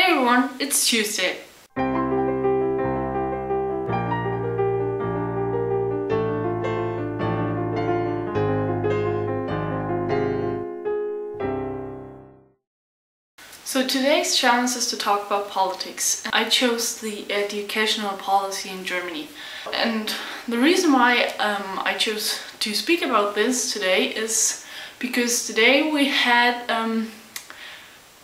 Hey everyone, it's Tuesday. So today's challenge is to talk about politics. I chose the educational policy in Germany. And the reason why I chose to speak about this today is because today we had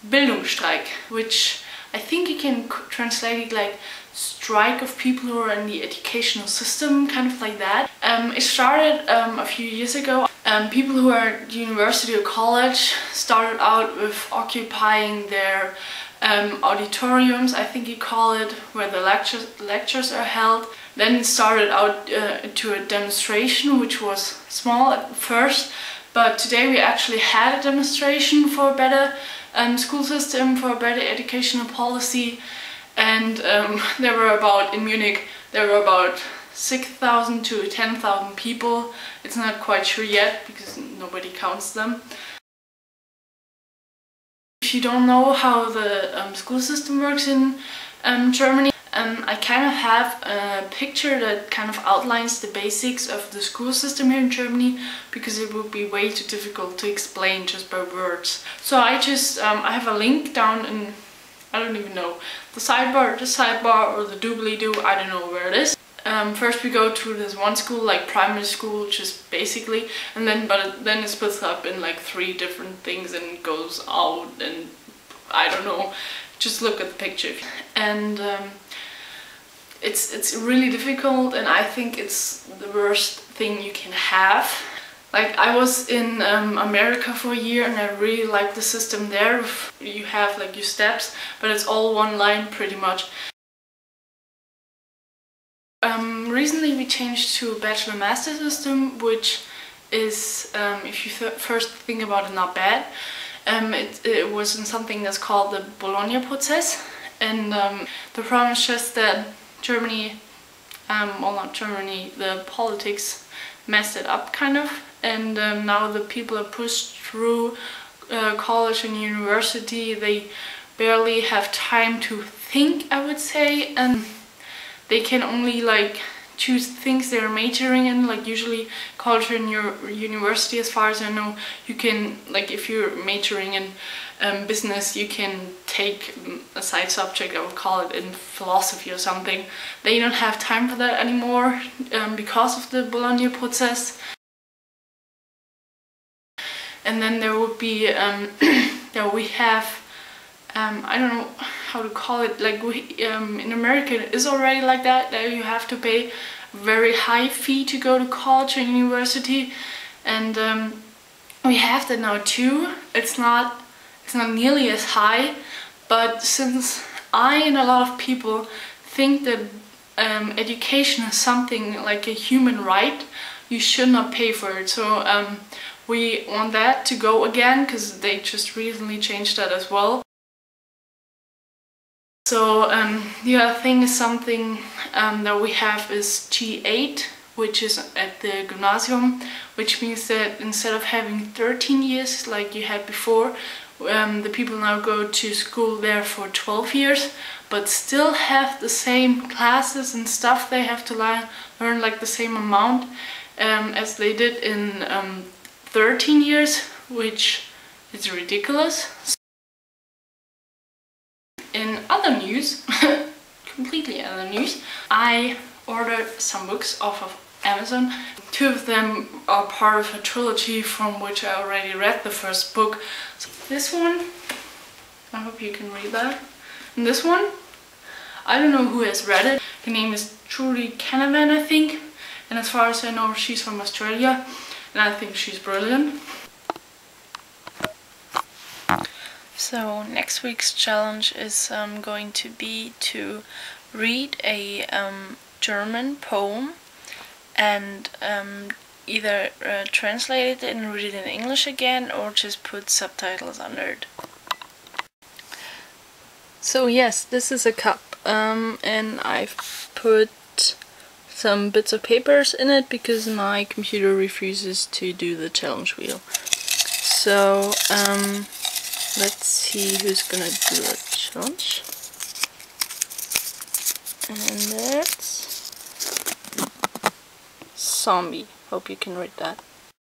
Bildungsstreik, which I think you can translate it like strike of people who are in the educational system, kind of like that. It started a few years ago. People who are at university or college started out with occupying their auditoriums, I think you call it, where the lectures are held. Then it started out to a demonstration, which was small at first, but today we actually had a demonstration for a better school system, for a better educational policy. And there were about, in Munich, there were about 6,000 to 10,000 people. It's not quite sure yet because nobody counts them. If you don't know how the school system works in Germany, I kind of have a picture that kind of outlines the basics of the school system here in Germany, because it would be way too difficult to explain just by words. So I have a link down in, I don't even know, the sidebar or the doobly-doo, I don't know where it is. First we go to this one school, like primary school, just basically, and then it splits up in like 3 different things and goes out, and I don't know, just look at the picture. And it's really difficult, and I think it's the worst thing you can have. Like, I was in America for a year and I really liked the system there. You have like your steps, but it's all one line pretty much. Recently we changed to a bachelor-master system, which is, if you first think about it, not bad. It was in something that's called the Bologna process, and the problem is just that Germany, well, not Germany, the politics messed it up kind of, and now the people are pushed through college and university. They barely have time to think, I would say, and they can only like choose things they're majoring in. Like usually college and your university, as far as I know, you can, like if you're majoring in business, you can take a side subject, I would call it, in philosophy or something. They don't have time for that anymore because of the Bologna process. And then there would be, we have, I don't know how to call it, like in America it is already like that, you have to pay a very high fee to go to college or university, and we have that now too. It's not nearly as high, but since I and a lot of people think that education is something like a human right, you should not pay for it. So we want that to go again, because they just recently changed that as well. So the other thing is something that we have is G8, which is at the gymnasium, which means that instead of having 13 years like you had before, the people now go to school there for 12 years, but still have the same classes and stuff. They have to learn like the same amount as they did in 13 years, which is ridiculous. In other news, completely other news, I ordered some books off of Amazon. 2 of them are part of a trilogy from which I already read the first book. So this one, I hope you can read that. And this one, I don't know who has read it. Her name is Canavan, I think. And as far as I know, she's from Australia. And I think she's brilliant. So next week's challenge is going to be to read a German poem and either translate it and read it in English again, or just put subtitles under it. So yes, this is a cup, and I've put some bits of papers in it because my computer refuses to do the challenge wheel. So let's see who's gonna do the challenge. And that's zombie. Hope you can read that.